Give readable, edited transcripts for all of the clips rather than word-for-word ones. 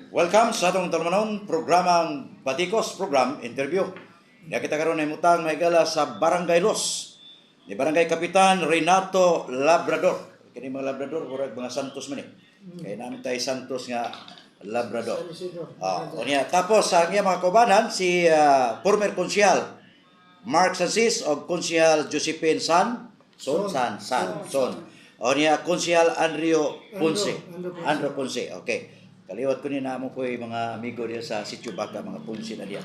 Welcome sa atong talmanon programang Batikos Program Interview. Nga kita karon ay mutang maigala sa Barangay Los ni Barangay Kapitan Renato Labrador. Kini mga Labrador murag mga Santos man Kay namin tayo Santos nga Labrador. Unya tapos ang iya mga kaubanan si former konsyal Mark Sansis o konsyal Josephine Son. O niya, konsyal Andrew Ponce. Okay. Kaliwat ko ni namo po yung mga amigo niya sa Sitio Baca, mga Ponce na diya.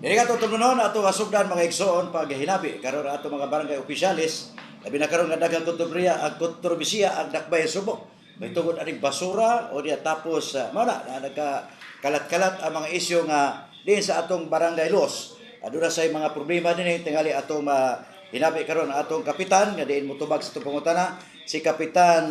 Dili ka tutulunon ato asugdan mga igsoon pag hinabi karon ato mga barangay opisyalis labi na karon nga daghang kontrobersiya ang dakbay subok. May tungod aning basura o niya tapos mao na nagkalat-kalat ang mga isyu nga din sa atong barangay Los. Aduna say mga problema dinhi tingali atong hinabi karon atong kapitan nga diin motubag sa itong pangutana si Kapitan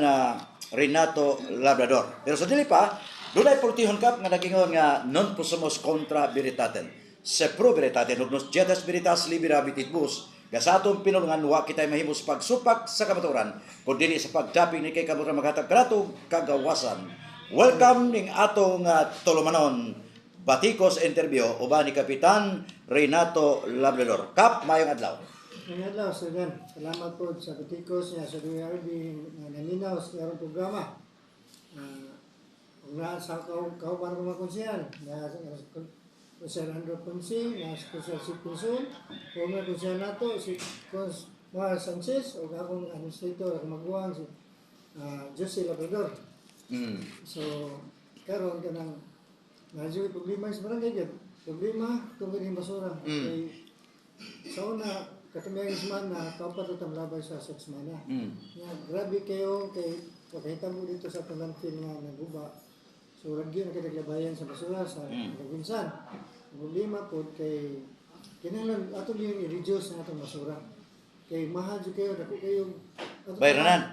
Renato Labrador. Pero sa dili pa, dunay politihon kap nga nagingon nga non possumus contra veritatem. Se pro veritatem nos jetas veritas libera bitibus. Nga sa atong pinulungan wa kitay mahimos pagsupak sa kamatuoran kun dili sa pagdaping ni kay kaburan maghatag kanato kagawasan. Welcome ning atong tulumanon Batikos interview uban ni Kapitan Renato Labrador. Kap mayong adlaw. Adlaw, Sir. Salamat po sa Batikos niya sa DRB na naminaw sa karong programa. Nga sa kauban ko mga konsyal, na Konsyal Andrew Ponce, na Konsyal si Pinson, former konsyal nato, si Mar Sanchez, o akong administrator, akong maguwang, si Jose Labrador. So, karon ka ng medyo problema sa barangay dyan. Problema, tungkol yung basura. Sa una, katumayang isman na kaupat at labay sa seksmana. Grabe kayo kay pagkita mo dito sa landfill na naguba. So, lagi na kinaglabayan sa basura sa provinsan. Problema po kay kinahanglan ato yung i-reduce na itong basura. Kay mahal kayo, dako kayo Bayranan.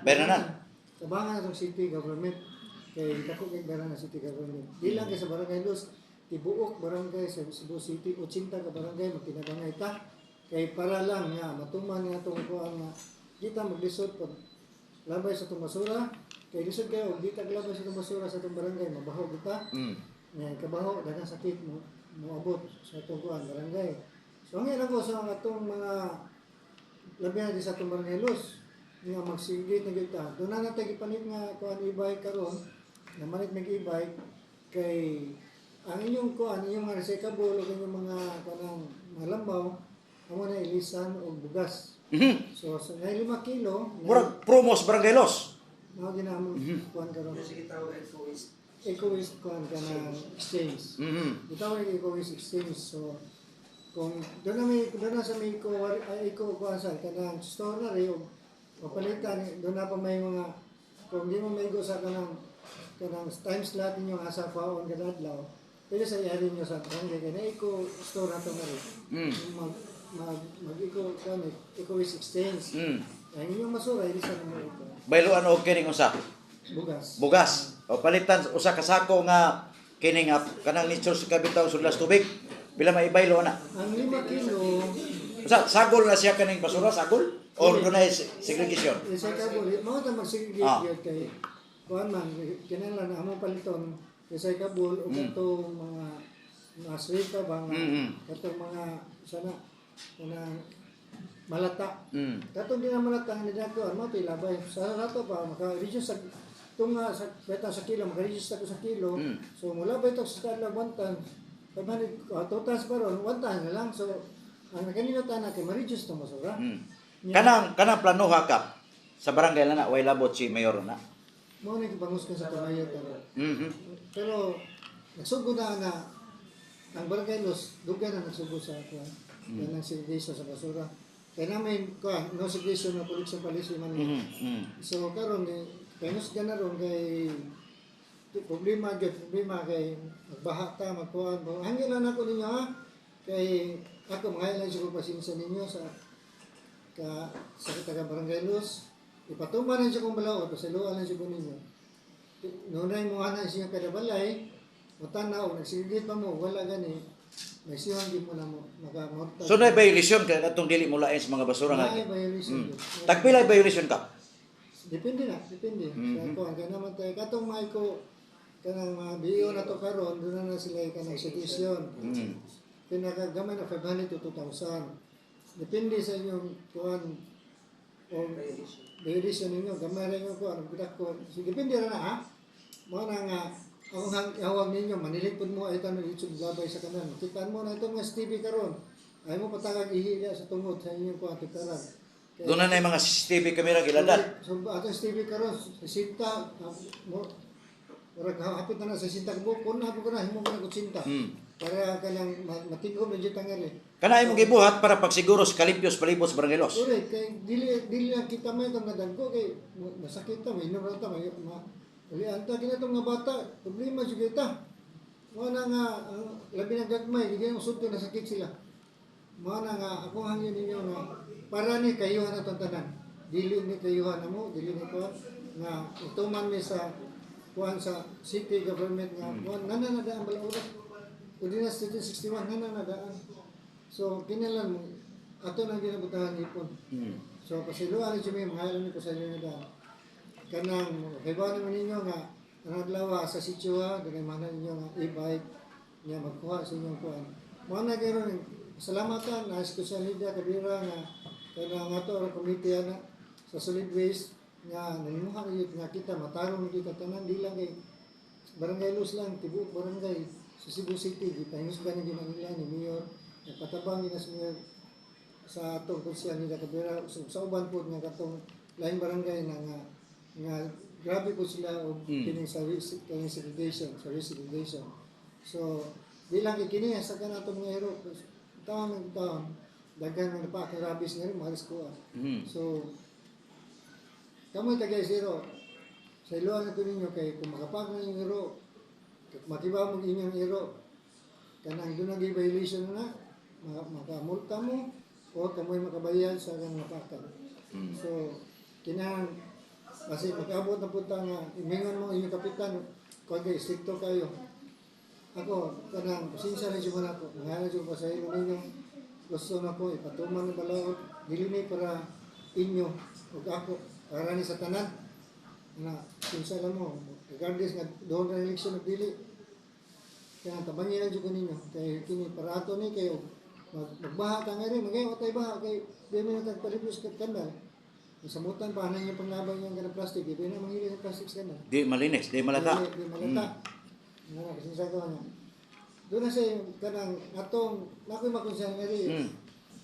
Tabangan itong city government. Kay dako kayo bayranan city government. Di lang kay sa Barangay Los, tibuok barangay sa Cebu City, 80 ka barangay, magtinabangay ta. Kay para lang nga matuman nga itong kuang kita maglisod pag labay sa itong basura. Kay lisod kayo, di taglabay sa itong basura sa itong barangay, mabaho kita. Ngayon, kabaho, dagang sakit mo abot sa itong kuang barangay. So, ang ilang ko sa itong mga labi na sa itong barangay Los, nga magsigit na kita. Doon na natin ipanit nga kuang e-bike karon, na manit mag-e-bike, kay ang inyong kuang, inyong mga recyclable, o inyong mga kanang malambaw, amo na ilisan o bugas. So, sa 5 kilo, Murag promos Barangay Los. mga ginamon kuan karon. Eco-waste kuan ka na exchange. Ito ay eco-waste exchange. So, kung doon na sa may eco kuan sa kanang store na rin, o palitan, doon na pa may mga, kung di mo may go sa kanang time slot ninyo asa pa on kadadlaw, pwede sa ihalin nyo sa barangay, kaya na eco store na ito na rin. Eco-waste exchange. Ang inyong masura, ilisan mo ito. Bayloan og kining usa. Bugas. O palitan usa ka sako nga kining kanang nature sa kabitaw sudlas tubig. Bila maibaylo na. Ang 5 kilo, Sagol na siya kaning basura, sagol? Or dunay segregation? recyclable. Mao ta mag-segregate kay kuan man kinahanglan na among paliton recyclable o katong mga asrita ba nga katong mga sana malata. Katong di na malata ang nidako mo pilabay sa rato pa maka-reduce sa tunga sa beta sa kilo, maka-reduce ako sa kilo. So mula ba ito sa kadlaw 1 ton, 500 total pa ron 1 ton na lang. So ang kanina tanan kay ma-reduce to basura. Kanang plano hakap sa barangay na way labot si mayor na. Mo ni gibangus ka sa kamayo pero. Pero nagsugod na ang Barangay Los dugay na nagsugod sa kuan. Yan ang segregation sa basura. Kaya namin kuan no segregation na police police man. So karon penus na ron kay problema kay magbaha ta magkuan. Hangin lang ako ninyo ha. Kay ako mga lang siguro pasensya ninyo sa taga Barangay Los. Ipatuman na siya kung balaw, pasaluan lang siya po ninyo. Noonay mo na siya kada balay, o tanaw, nagsigigit pa mo, wala gani, may siyon di mo na mo, makamortal. So na violation kaya atong dili mo lain sa mga basura nga. May violation. Tagpila violation ka? Depende na, depende. Sa kuan kay naman tayo katong may ko kanang mga biyo na to karon doon na sila kanang suggestion. Pinakagamay na 500 to 2,000. Depende sa inyong kuan o edition ninyo, gamay rin yung kuan, bidak ko. So, depende ra na ha. Mo na nga ang hawag ninyo manilipod mo ay tanong YouTube gabay sa kanan. Kitaan mo na ito mga TV karon. Ay mo patagag ihiya sa tungod sa inyong kuan tikaran. Doon na yung mga CCTV camera giladat. So ato TV karon sa sinta mo ora hapit na sa sinta mo kun na ko na himo ko na sinta. Para kanang matigom medyo tangali. Kana imong gibuhat para pagsiguro sa kalimpyos palibot sa Barangay Los. Correct kay dili lang kita may tong nadango kay masakit ta may inom ta may uli anta kinatong nga bata problema jud kita. Mo na nga labi na gagmay di mo sudto na sakit sila. Mo na nga ako hangin ninyo nga para ni kayuhan na tanan. Dili ni kayuhan na mo, dili ni ko nga utuman mi sa kuan sa city government nga kuan nananadaan bala oras. Ordinance 61 nananadaan. So kinalan mo ato nang ginabutahan ipon. So pasiluan ni mi mga alam ko sa inyo na kanang kayuhan naman ninyo nga naglawa sa sitio ha, ganay man ninyo nga e-bike nga magkuha sa inyong kuan. Mo na gayron salamatan na sa Lydia Kabira nga kanang ato ra committee ana sa solid waste nga nahimuha gyud nga kita matarong kita tanan di lang kay Barangay Los lang tibuok barangay sa Cebu City gipahingusgan ni Manila ni Mayor napatabang gina sa Mayor sa atong konsyal ni Kabira sa uban pod nga katong lain barangay na nga grabe po sila og kining sa segregation so di lang kini sa kanatong nga hero taon daghan ng napaka-rabis nga rin, mahalis ko So, kamoy tagay zero. Sa iluan na ito ninyo, kay kung makapag na yung hero, makiba mo inyong hero, kanang doon ang violation na, makamulta mo, o kamoy makabayan sa kang napakan. So, kinang, kasi makabot na punta nga, imingon mo inyong kapitan, kung kayo, stricto kayo. Ako, kanang, pasensya rin siya man ako, nangalan siya pa sa ilo ninyo, gusto na ko ipatuman ng balaod dili ni para inyo ug ako para ni sa tanan na kinsa lang mo regardless nga doon na election na dili kaya tabangan jud ko ninyo kay kini para ato ni kayo magbaha ta nga rin magayon tay baha kay di man tag palibos kat kandal samutan pa na yung panglabang yung kana plastic di na manghili sa plastic kana Di malinis, di malata. di malata nga kasi sa ko na doon na siya kanang atong nakoy makonsyal nga rin.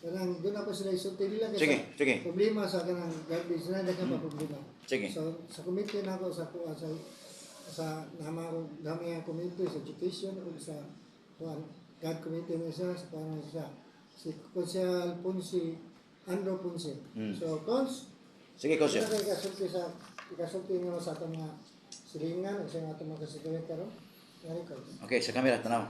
Kanang doon na pa sila isulti nila kasi problema sa kanang garbage na daghang pa problema. Sige. So sa committee na ako sa nama ko dami ang committee sa education o sa God committee na siya sa parang siya si Konsyal Ponce Andrew Ponce. So Cons Sige, Konsel. ikasulti nga sa atong mga silingan o sa atong mga kasigawin karon. Okay, sa camera tanaw.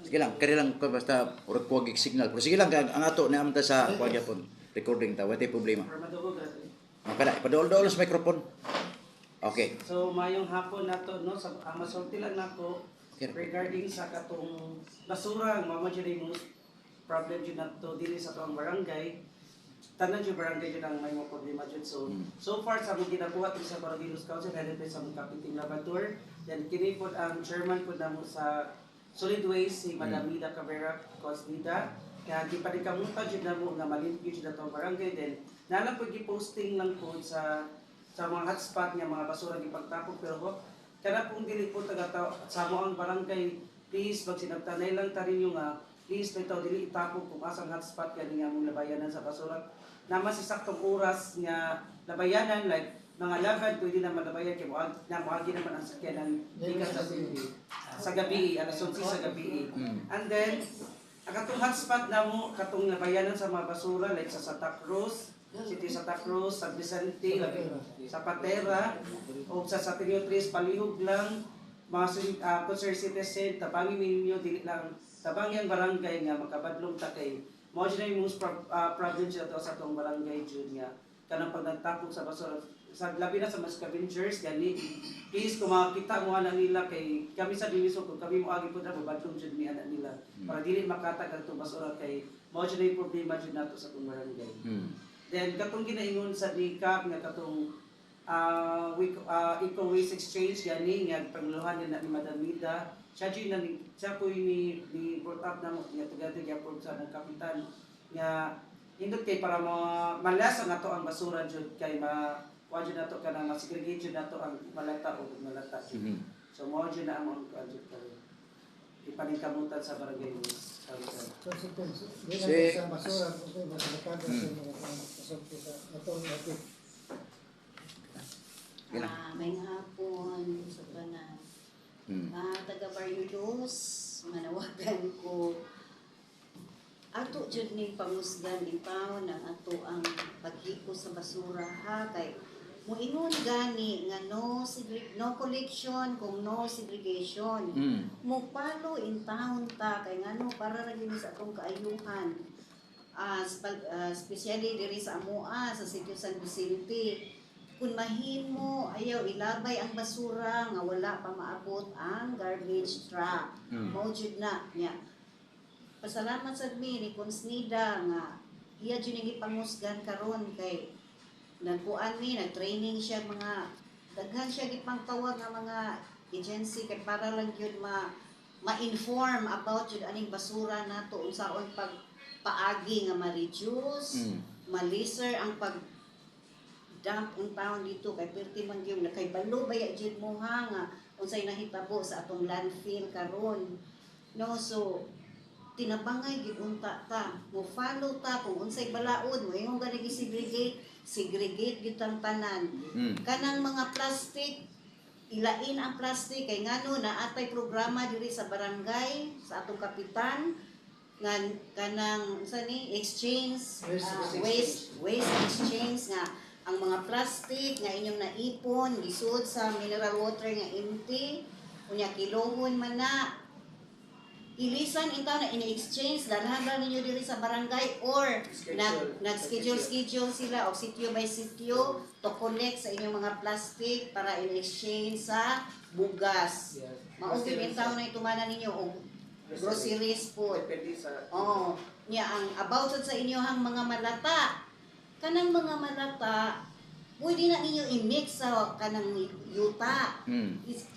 Sige lang, kari lang ko basta urag kuwag signal. Pero sige lang ang ato na amta sa kuwag yapon. Recording ta, wala problema. Makala ipadol-dol sa microphone. Okay. So mayong hapon nato no sa masulti lang nako regarding sa katong basura ang mama jud mo problem jud nato dili sa tuang barangay. Tanan jud barangay jud ang may mga problema jud so far sa mga ginabuhat sa Barangay Los Council headed by sa mga kapiting labator then kini pod ang chairman pod namo sa Solid Waste si Madam Lida Cabrera Cosnida kaya di pa rin kamunta jud namo nga malimpyo jud atong barangay then nana pod gi-posting lang pod sa mga hotspot nga mga basura gipagtapok pero kana pong dili po taga sa mo ang barangay please pag sinabtanay lang ta rin yung please bitaw dili itapok kung asang hotspot kani nga mong labayanan sa basura na masisaktong oras nga labayanan like mga laban pwede na malabayan kay moagi naman ang sakyanan sa gabi alas 11 sa gabi and then ang katong hotspot na mo katong labayanan sa mga basura like sa Santa Cruz City Santa Cruz, San Vicente, sa Patera, o sa Satinio 3, palihog lang, mga concerned citizen, tabangin ninyo, dili lang, tabangin ang barangay nga, makabadlong ta kay, mo dyan na yung most problem siya sa itong barangay dyan nga, kanang pag nagtapok sa basura, sa labi na sa mga scavengers, gani, please kung makakita mo anak nila kay, kami sa division, kung kami mo agi po na, babadlong dyan ni anak nila, para dili makatag ang itong basura kay, mo dyan na yung problema dyan nato sa itong barangay. Then katong ginaingon sa DCAP nga katong eco waste exchange gani nga pangluhan na ni Madam Mida. Siya po ni brought up na mo nga together gyapon sa mong kapitan nga indot kay para malas ang ato ang basura jud kay kuha jud nato kanang ma-segregate jud nato ang malata o malata jud. So mo jud na ang kuha jud karon. Ipaningkamutan sa barangay Luis. Consequence. Di Si- lang sa basura, okay, masalakada sa mga kasabti sa atong ating. May hapon sa tanan. Taga Barrios, manawagan ko. Ato jud ning pamusgan in town ang ato ang paghiko sa basura ha kay moingon gani nga no collection kung no segregation. Mo palo in town ta kay ngano para ra gyud sa atong kaayuhan. Especially diri sa amoa sa Sitio San Vicente. Kung mahimo ayaw ilabay ang basura nga wala pa maabot ang garbage truck. Mao jud na nya. Pasalamat sad mi ni Consnida nga iya jud ning ipanghusgan karon kay nagkuan mi nag-training siya mga daghan siya gipangtawag nga mga agency kay para lang gyud ma-inform about jud aning basura nato unsaon pag paagi nga ma-reduce, ma-lesser ang pag dump in town dito kay perti man gyud kay balo baya jud mo ha nga unsay nahitabo sa atong landfill karon. No, so tinabangay gid unta ta, mo follow ta kung unsay balaod mo imong gani segregate gid ang tanan. Kanang mga plastic ilain ang plastic kay ngano na atay programa diri sa barangay sa atong kapitan nga kanang unsa ni exchange waste exchange nga ang mga plastic nga inyong naipon gisud sa mineral water nga empty unya kilohon man na ilisan intaw na ini-exchange dalhan ninyo diri sa barangay or nag-schedule sila o sitio by sitio to collect sa inyong mga plastic para in-exchange sa bugas. Maugim intaw na itumana ninyo og groceries food. Oh, nya ang about sa inyohang mga malata. Kanang mga malata pwede na ninyo i-mix sa kanang yuta.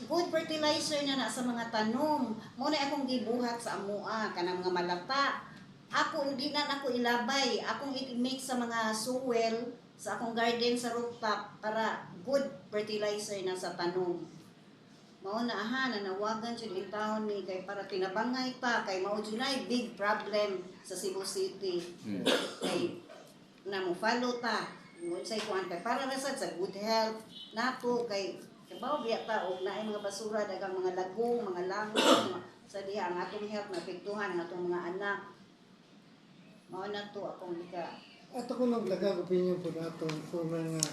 Good fertilizer na sa mga tanom. Mo na akong gibuhat sa amoa kanang mga malata. Ako hindi na ako ilabay. Akong i-mix sa mga soil sa akong garden sa rooftop para good fertilizer na sa tanom. Mao na nanawagan jud in town ni kay para tinabangay ta kay mao jud nay big problem sa Cebu City. Kay na mo follow ta unsay kuan kay para ra sad sa good health nato kay kabaw biya ta og naay mga basura dagang mga lagong mga langoy sa diha ang atong health naapektuhan ang atong mga anak mao na to akong ika Ato ko nang lagang opinion po na atong former nga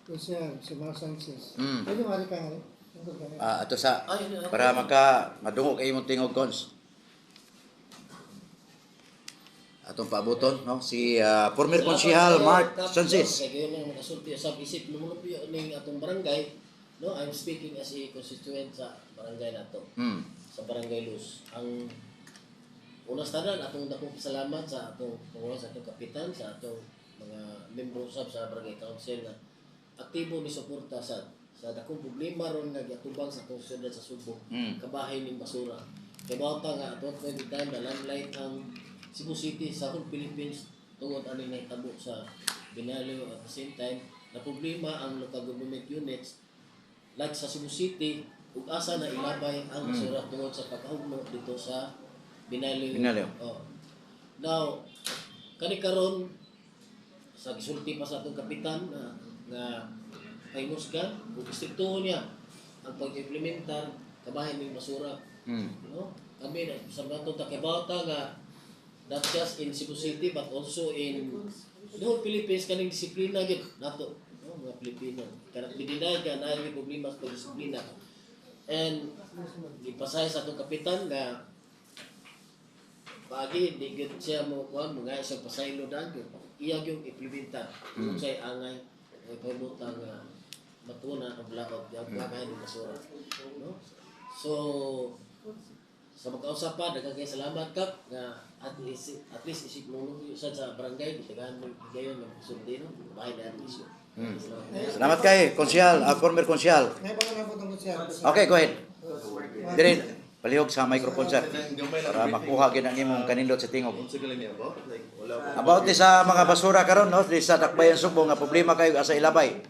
Kusyan, si Mar Sanchez. Pwede mari ka nga rin? Ato sa para madungog kay imong tingog cons. Atong paaboton no si former konsehal Mark Sanchez. Kaya yun ang nakasulti sa isip mo ning atong barangay, no, I'm speaking as a constituent sa barangay nato. Sa Barangay Luz. Ang una sa tanan atong dakong salamat sa atong pangulo sa atong kapitan, sa atong mga membro sa barangay council na aktibo ni suporta sa dakong problema ron nga giatubang sa atong syudad sa Subo. Kabahay ning basura. Kay bawta nga atong time na landline ang Cebu City sa whole Philippines tungod ani nahitabo sa Binalio at the same time na problema ang local government units like sa Cebu City ug asa na ilabay ang basura tungod sa pagkahugno dito sa Binalio. Oh. Now kani karon sa gisulti pa sa atong kapitan nga kay musgan ug istriktuhon niya ang pag-implementar kabahin ning basura. No? Kami sa atong takibawta nga not just in Cebu City but also in the whole Philippines kaning disiplina gid nato no mga Pilipino kanang dinay ka na may problema sa disiplina and ipasay sa atong kapitan nga pagi di gid siya mo kuan mga isang pasaylo dan iya gyud implementa unsay angay pabutang matuna ang blaot yung kakain ng basura no so sa magkausap pa, daghang kay salamat kap nga at least isip mo sa barangay, gitagaan mo gayon ng sulti no, bahay na ang isyu. Salamat kay konsyal, former konsyal. Ngayon pa na po itong siya. Okay, go ahead. Dire palihog sa microphone sir para makuha gid ang imong kanindot sa tingog. About di sa mga basura karon no, di sa Dakbayan Subo nga problema kayo sa Ilabay.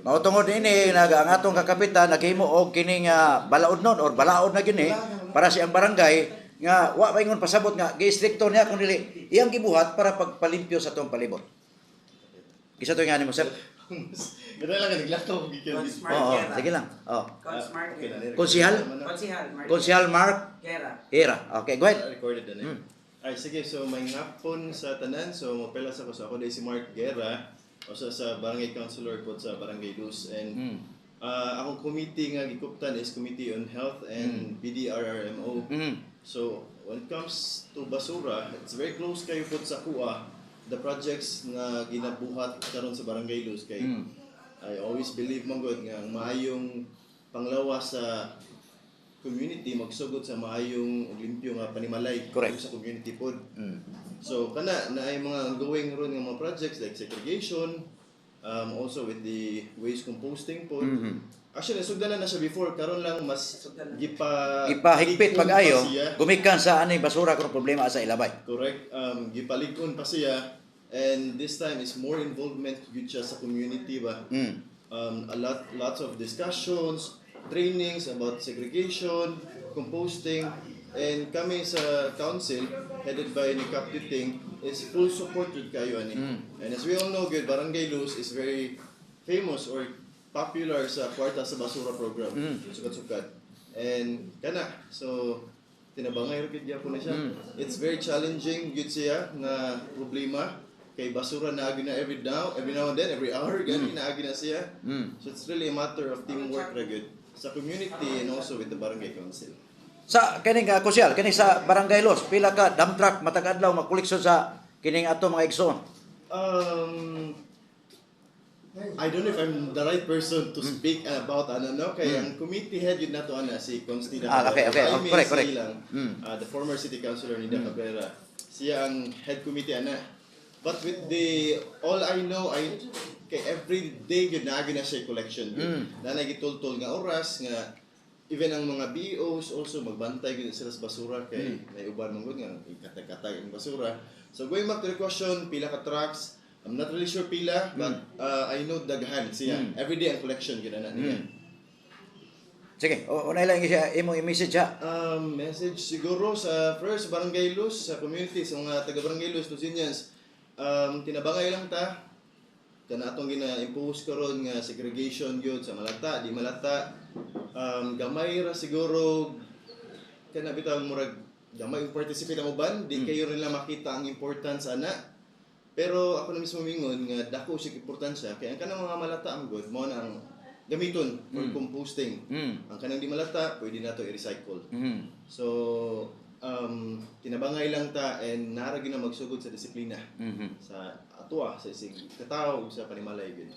Mao tungod ini ang atong kakapitan naghimo og kining balaod non or balaod na gini para sa ang barangay nga wa pa ingon pasabot nga gi-stricto niya kun dili iyang gibuhat para pagpalimpyo sa tong palibot. Kisa to nga nimo sir? Gano'n lang naglakaw gikan. Oo, sige lang. Oh. Coach Mark. Konsihal? Konsihal Mark Guerra. Hira. Okay, go ahead. Recorded na eh. Ay, sige. So, may hapon sa tanan. So, mapelas ako sa ako dahil si Mark Guerra. O sa Barangay Councilor po sa Barangay Luz. And akong committee nga gikuptan is Committee on Health and BDRRMO. So, when it comes to basura, it's very close kayo po sa kuha. The projects na ginabuhat karon sa Barangay Luz kay I always believe mo good nga ang maayong panglawas sa community magsugod sa maayong ug limpyo nga panimalay Correct. sa community pod. So kana na ay mga ongoing ron nga mga projects like segregation, also with the waste composting pod. Actually sugdanan na siya before karon lang mas Ipahigpit higpit pag-ayo, pa siya. gumikan sa ani basura kung problema sa Ilabay. Correct. Gipalikon pa siya. And this time is more involvement with siya sa community ba. Lots of discussions, trainings about segregation, composting, and kami sa council headed by ni Cap Titing is full support with kayo ani. And as we all know, good Barangay Luz is very famous or popular sa Kwarta sa Basura program. Sukat-sukat. And kana so tinabangay ra gid gyapon na siya. It's very challenging gud siya na problema. Kay basura na agi na every now and then, every hour, gani na agi na siya. So it's really a matter of teamwork ra good sa community and also with the barangay council. Sa kining konsyal, kining sa Barangay Los, pila ka dump truck matag adlaw makoleksyon sa kining ato mga igsoon. I don't know if I'm the right person to speak about kay ang committee head yun nato ana si Constida Okay. I may Correct. say lang, the former city councilor Nida Cabrera. Siya ang head committee ana. But with the all I know kay every day yun na siya collection. Na nagitultol nga oras nga even ang mga BOs also magbantay gud sila sa basura kay may uban man gud nga ikatag-katag ang basura. So going back to the question, pila ka trucks, I'm not really sure pila, but I know daghan siya. Every day ang collection gid na niya. Sige, unay lang siya imo i-message ha. Message siguro sa first Barangay Luz, sa community, sa mga taga Barangay Luz, Lusignans, tinabangay lang ta kana atong gina-impose karon nga segregation gyud sa malata, di malata. Gamay ra siguro kana bitaw murag gamay yung participate ang uban, di kayo rin lang makita ang importance ana. Pero ako na mismo mingon nga dako sig importansya kay ang kanang mga malata ang good mo na ang gamiton for composting. Ang kanang di malata pwede nato i-recycle. So tinabangay lang ta and nara gyud na magsugod sa disiplina sa atua sa isig katawo sa panimalay gyud.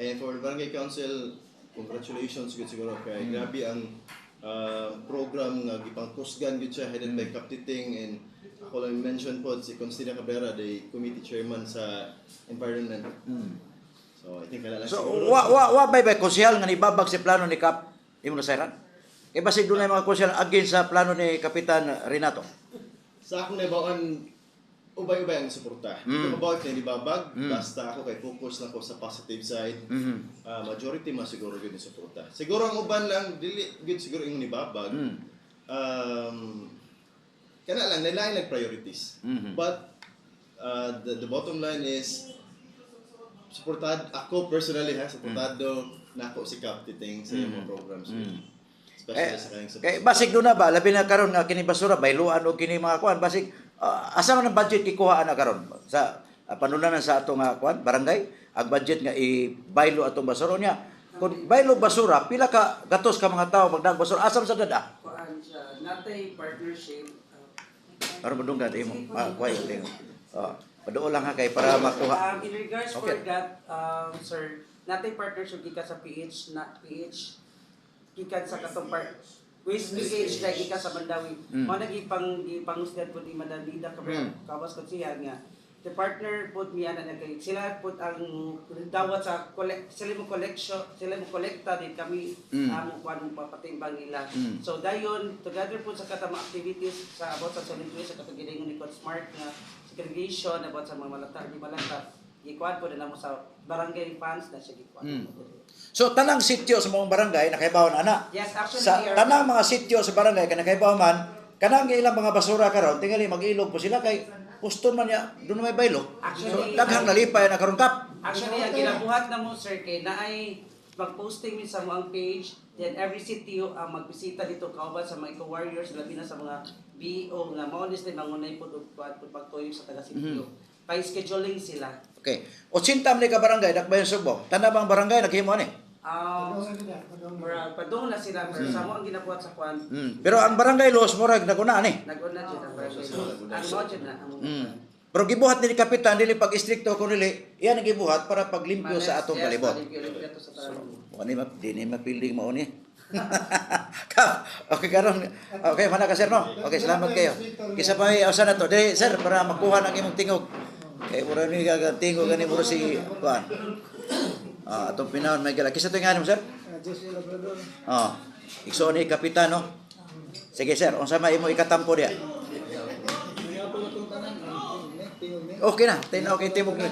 And for the Barangay Council, congratulations gyud siguro kay grabe ang program nga gipangkusgan gyud siya headed by Cap Titing, and ako lang mention po si Constida Cabrera, the committee chairman sa environment. So I think kailangan So siguro wa bay konsyal nga nibabag si plano ni Kap imo na sayran. Kay basig dunay mga konsyal against sa plano ni Kapitan Renato. sa akong naibawan, ubay-ubay ang suporta. Ito mabawat na ibabag, basta ako kay focus lang ko sa positive side. Majority mas siguro yun yung suporta. Siguro ang uban lang, dili good siguro yung nibabag. Kana lang, nailain lang priorities. But the bottom line is, ako personally supportado na ako si Cap Titing sa mga programs. Especially sa kanyang support. Kay basig do na ba labi na karon nga kini basura bayluan og kini mga kuan basig asa man ang budget ikuha ana karon sa panulunan sa atong kuan barangay ang budget nga i-baylo atong basura niya kun baylo basura pila ka gatos ka mga tawo magdag basura asam sa dada Kuan siya, natay partnership. para madunggan imo kuay ting paduol lang ha kay para makuha In regards Okay. for that, sir, natay partnership gika sa PH, not PH, gikan sa katong part. Waste PH na gika sa Mandawi. Mo nagipangusgan po di Madalida kawas ko siya nga the partner put mi ana kay sila put ang dawat sa sila mo kolekta din kami amo kuan papatimbang nila. So dayon together put sa katama activities sa about sa solid waste sa katugilingon ni Code Smart nga segregation about sa mga malata di malata. Gikuan po na mo sa barangay funds na siya gikuan. So tanang sityo sa mga barangay nakaibawan ana. Yes, actually Sa we are- tanang mga sityo sa barangay kana nakaibawan man kanang ilang mga basura karon tingali mag-ilog po sila kay Uston man niya, doon na may baylo. So, Actually, daghang nalipay na karong kap. Actually, ang ginabuhat na mo, sir, kay na ay mag-posting min sa mga page, then every city ang magbisita dito kauban sa mga eco-warriors, labi na sa mga BO nga maonis din mangunay po pagtuyo sa taga-sityo. Pa-scheduling sila. Okay. 80 man ka barangay, dakbayan Subo. Tanda bang barangay, naghimo ni? Padung na sila, pero sa mo ang ginabuhat sa kwan, Pero ang barangay laws, murag naguna ni. nag-una dyan ang barangay. Ang mo dyan na. Pero gibuhat ni kapitan, dili pag istrikto ko nili, iyan ang gibuhat para paglimpyo sa atong palibot. Wani ma di ni mapilding mao ni. Okay karon. Okay mana ka sir no. Okay salamat kayo. Kisa pa usa na to. Dili sir para makuha ang imong tingog. Kay mura ni gagantingog gani mura si kuan. Atong pinahon may gala. Kisa to nga mo sir? Jose Labrador. Ikso ni kapitan no. Sige sir, unsa may imo ikatampo diya? Okay na, okay timog ni.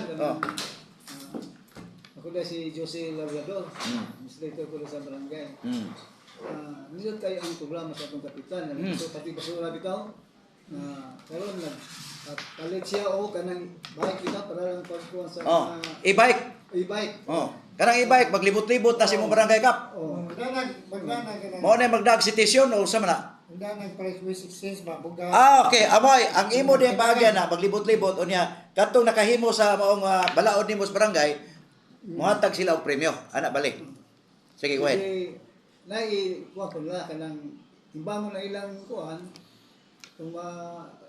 Ako na si Jose Labrador. Administrator ko sa barangay. Nilot kayo ang programa sa atong kapitan. So pati basura bitaw. Karon palit siya o kanang bike kita para lang pagkuhan sa E-bike. e-bike. Kanang e-bike maglibot-libot na si mong barangay kap. Mao na magdag citation o sa mana? Price with exchange ba buga. Okay, amoy, ang imo din paagyan na maglibot-libot unya kadtong nakahimo sa maong balaod nimo sa barangay, muhatag sila og premyo. Ana balik. Sige, go ahead. Nai kuha ko na kanang timbangon na ilang kuan kung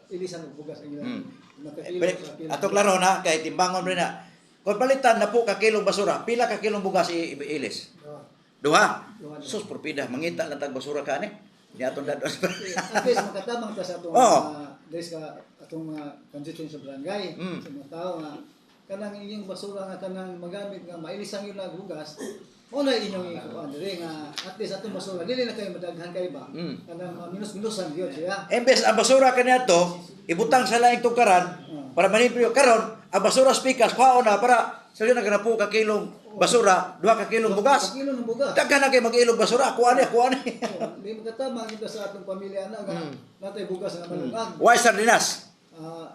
ilisan og bugas ang ilang Ato klaro na kay timbangon rin na. Kung palitan na po ka kilong basura, pila ka kilong bugas iilis? Duha. Sus propida, mangita lang tag basura ka ni. Ni atong dadon. At least makatabang ta sa atong des ka atong mga constituents sa barangay sa mga tao nga kanang inyong basura nga kanang magamit nga mailisan yun na bugas mo na inyong ikuan diri nga at least atong basura dili na kayo madaghan kay ba kanang minus-minusan gyud siya. Embes ang basura kaniadto, ibutang sa laing tungkaran para manimpyo karon ang basura speakers kuhaon na para sa na ganapo ka kilong basura, 2 ka kilong bugas. Kilo ng bugas. Daghan na kay mag-ilog basura, kuha ni. Di makatabang kita sa atong pamilya na nga natay bugas nga malungag. Why sardinas?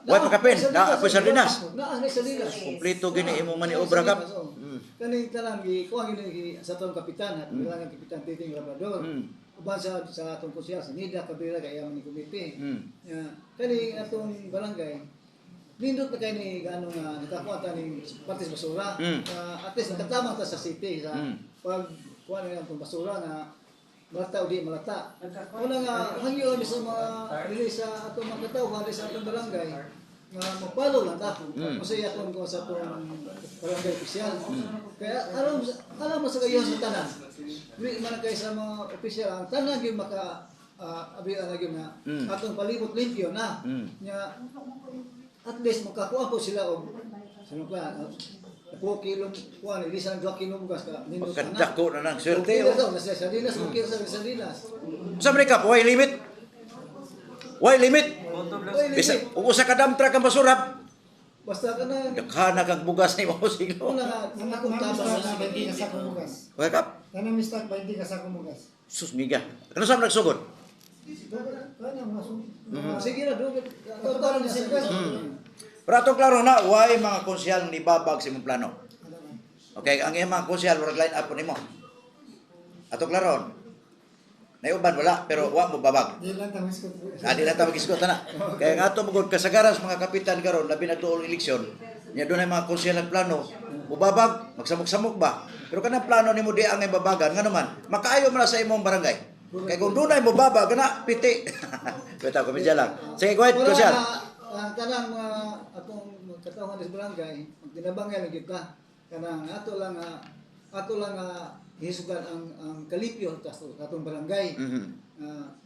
Why makapin? Na apoy sardinas. Na ang sardinas. Kompleto gini imong maniobra kap. Kani tanan gi kuha gini sa atong kapitan at bilangan kapitan Titing Labrador. Uban sa atong konsyal sa Nida kabila kay among komite. Kani atong barangay nindot na kayo ni gano'ng nakakuha ta ni partis basura. At least nakatamang ta sa city sa pag kuha na itong basura na malata o di malata. Una nga hangyo sa mga release sa atong mga tao, sa atong barangay nga magpalo lang ta. Kasi atong kuha sa atong barangay opisyal. Kaya alam mo sa kayo sa tanan. Hindi man kayo sa mga opisyal, ang tanan yung maka abi ang gyud na atong palibot limpyo na. Nya at least makakuha po sila og sino pa 2 kilo kuan ilisan 2 kilo bugas ka nindot na. Pagkadako na nang swerte. Nasa sardinas mo kilo sa sardinas. Sa Amerika, why limit? Why limit? Bisa usa ka dump truck ang basura. Basta ka na Daghana kang bugas ni mo siglo. una nga akong tabang sa sa kumugas. Okay kap. Tanang mistak ba hindi ka sa kumugas? Sus miga. Ano sa nagsugod? sige na do total na sa Pero atong klaro na, why mga konsyal ni babag sa imong plano? Okay, ang iyang mga konsyal, wala line up po nimo. Atong klaro, naiuban wala, pero wa mo babag. Di lang tamis ko. Di lang tawag iskot na. Kaya nga ito, magod kasagaras mga kapitan karon labi na tuol eleksyon, niya doon ay mga konsyal ang plano, ubabag, magsamok-samok ba? Pero kanang plano nimo di ang ibabagan, nga naman, makaayo mo na sa imong barangay. Kaya kung doon ay mo babag, na piti. Bitaw, kumidya lang. Sige, go ahead, konsyal. kanang mga atong katawhan sa barangay tinabangay lang gyud ka kanang ato lang hisugan ang kalipyo sa atong barangay.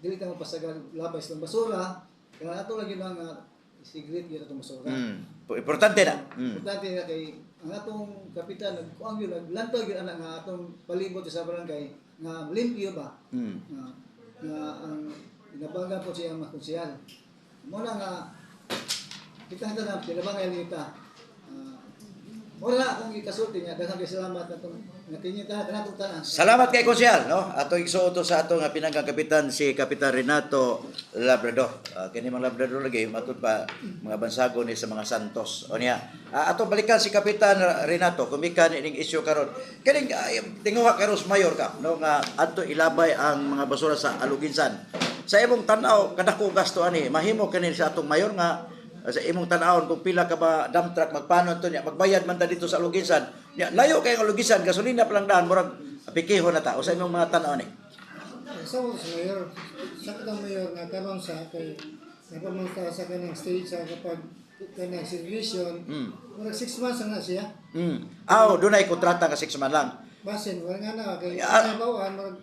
Dili ta mapasagal labay sa basura kaya ato lang yun ang secret gyud atong basura. Importante na. Importante na kay ang atong kapitan nagkuang yun naglantog yun anak nga atong palibot sa barangay nga limpyo ba. Nga ang inabaga po siya ang makonsehal. Muna nga kita na pinabangay nita. Wala akong ikasulti nga daghang salamat atong natinyo ta kanatong tanan. Salamat kay Konsyal, no? Ato igsuoto sa ato nga pinanggang kapitan si Kapitan Renato Labrador. Kini mga Labrador lagi matud pa mga bansago ni sa mga Santos. O niya. Ato balikan si Kapitan Renato kumikan ining isyu karon. Kining tinguha kay Mayor ka, no nga adto ilabay ang mga basura sa Aluginsan. Sa imong tan-aw kadako gasto ani mahimo kani sa atong mayor nga sa imong tan-awon kung pila ka ba dump truck magpanon to niya magbayad man ta dito sa Aluginsan niya layo kay ang Aluginsan gasolina pa lang daan murag apikihon na ta o sa imong mga tan-aw ni Sa mayor, sa katang mayor nga karon sa kay napamunta sa kanang stage sa kapag kanang segregation, murag 6 months na siya. dunay kontrata ka 6 man lang. Basin, wala nga na kay Ah. bawaan murag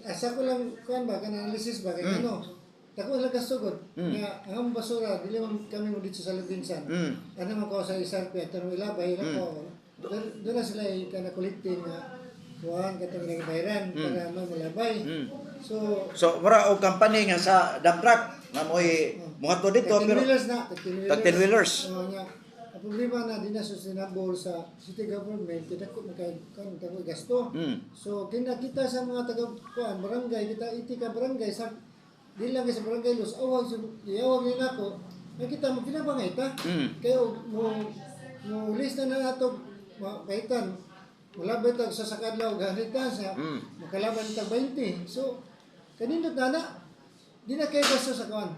asa ko lang kuan ba kanang analysis ba kay ano. Dako lang kasugod nga ang basura dili man kami mo dito sa Lubinsan. Ano man ko sa isang tanong ilabay na ko. Doon na sila kana collecting nga kuan katong nagbayran para mo malabay. So Mura og company nga sa dump truck nga mo'y muhato dito pero tag 10 wheelers. Nga ang problema na di na sustainable sa city government kita ko kan tago gasto. So kinakita sa mga taga kuan barangay kita iti ka barangay sa di lang sa barangay Los awag ni nako nakita mo pinabangay ta kayo mo list na nato makaitan wala ba tag sa sakadlaw ganita sa makalaban tag 20 so kanindot na di na kay gasto sa kuan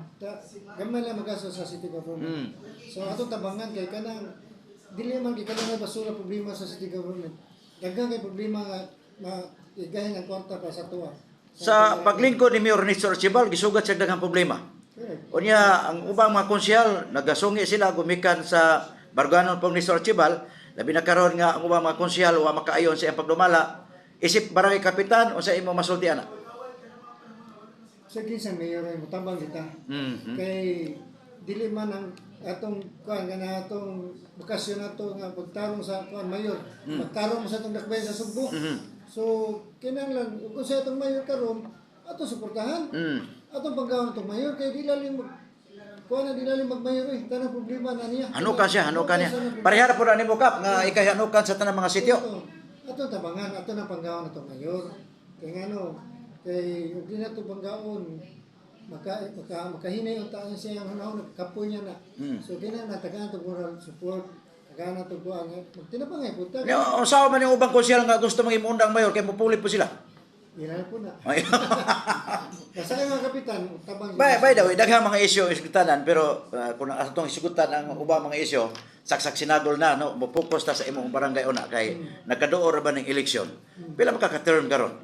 gamay lang magasto sa city government so ato tabangan kay kanang dili man kay kanang basura problema sa city government daghang kay problema nga igahin ang kwarta pa sa tuwa. Sa paglingkod ni Mayor Nestor Archibald gisugat siya daghang problema. Unya ang ubang mga konsyal nagasungi sila gumikan sa barganon pang Nestor Archibald labi na karon nga ang ubang mga konsyal wa makaayon sa iyang pagdumala isip barangay kapitan o sa imong masultian. Sa kinsa mayor ay mutabang kita. Kay dili man ang atong kuan kana atong bukasyon nato nga pagtarong sa kuan mayor. Pagtarong sa atong dakbayan sa Sugbo. So kinahanglan kung sa atong mayor karon ato suportahan. Atong pagkaon atong mayor kay di lalim kuan na di lalim magmayor tanang problema na niya. Ano ka siya? Parehara po na ni Mokap nga ikay hanukan sa tanang mga sityo. Ato tabangan ato nang panggaon atong mayor. Kay ngano kay ug di nato panggaon makahinay ang taan siya ang hunahon kapoy niya na. So kinahanglan tagaan to moral support. Tagaan to kuan magtinabangay punta. Usaw man yung ubang konsyal nga gusto mangimundang mayor kay mupulit po sila. Ilan po na. Kasi mga kapitan, tabang. By the way, daghang mga isyu isgutan pero kung atong isgutan ang ubang mga isyu, saksak sinagol na no, mo-focus ta sa imong barangay una kay nagkaduor ba ning eleksyon. Pila makaka-term karon?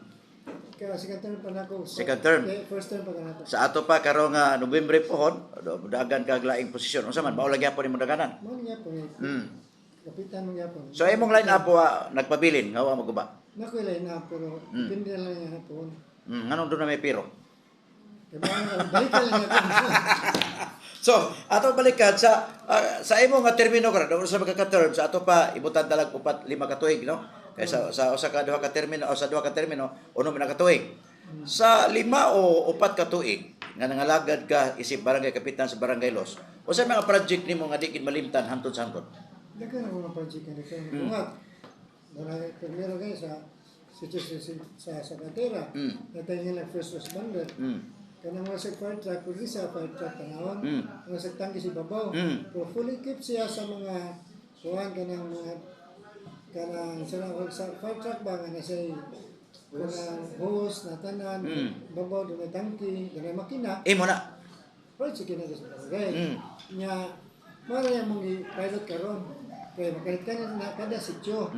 Kaya second term pa nako. Second term. First term pa kanako. Sa ato pa karong Nobyembre pohon, dagan kag laing posisyon. Unsa man mao lagi po nimo daganan? Mo niya po. Kapitan mo niya po. So imong line up nagpabilin nga wa maguba. Nako ilay na pero depende lang niya po. Nganong doon na may piro? Balikan lang ako. So, ato balikan sa imong nga termino karon, sa magka-term sa ato pa ibutan talag 4-5 ka tuig, no? Kay sa usa ka duha ka termino o sa duha ka termino uno man ka tuig. Sa 5 o 4 ka tuig nga nangalagad ka isip barangay kapitan sa Barangay Los. Usa mga project nimo nga di gid malimtan hantod sa hantod? Dagan ako mga project na bungat. Barangay primero guys sa Katera. Natay nila first responder. Kanang mga sa fire truck, pwede sa fire truck tanawon. Mga sa tangki si Babaw. Pero fully equipped siya sa mga kuhan kanang mga sa fire truck ba nga nasa kanang hose na tanan, Babaw, doon may tangki, doon may makina. Imo na. Project na sa barangay. Nya, mara yung mga pilot karon. Kaya makalit ka na kada sityo.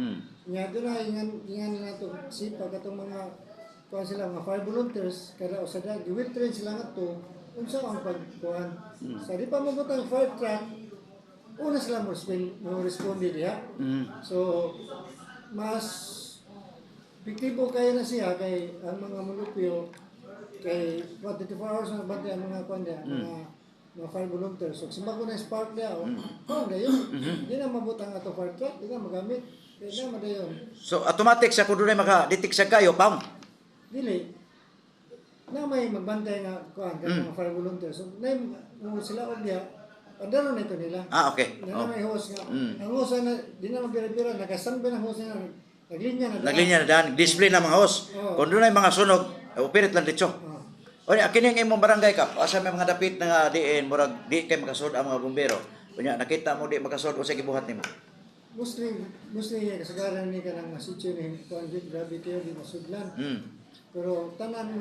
Nya, doon na ingan nila ito sipa katong mga kuhan sila mga fire volunteers kada usada giwil train sila ngadto unsa ang pagkuhan sa di pa mabutang fire truck una sila mo respond diha so mas epektibo kaya na siya kay ang mga mulupyo kay 24 hours na bantay ang mga kuhan mga mga fire volunteer. So, simba ko na spark niya, ngayon, di na mabutang ato fire truck, di na magamit. Kaya na madayon. So automatic sa kuno na maka-detect sa kayo, pam. Dili, na may magbantay nga kuan mga fire volunteer. So, na mo sila og diha, andaro na ito nila. Ah, okay. Na may host nga. Ang host na, di na magbira-bira, nakasambi ng host na, naglinya na. Naglinya na daan, display na mga host. Oo. Kung doon ay mga sunog, operate lang dito. Oh. O niya, kini ang imong barangay ka, asa may mga dapit na nga diin, murag di kay makasud ang mga bumbero. Kunya nakita mo di makasud o sa gibuhat nimo. Mostly kasagaran ni kanang sitio ni kuan gid grabe kayo di masudlan. Pero tanan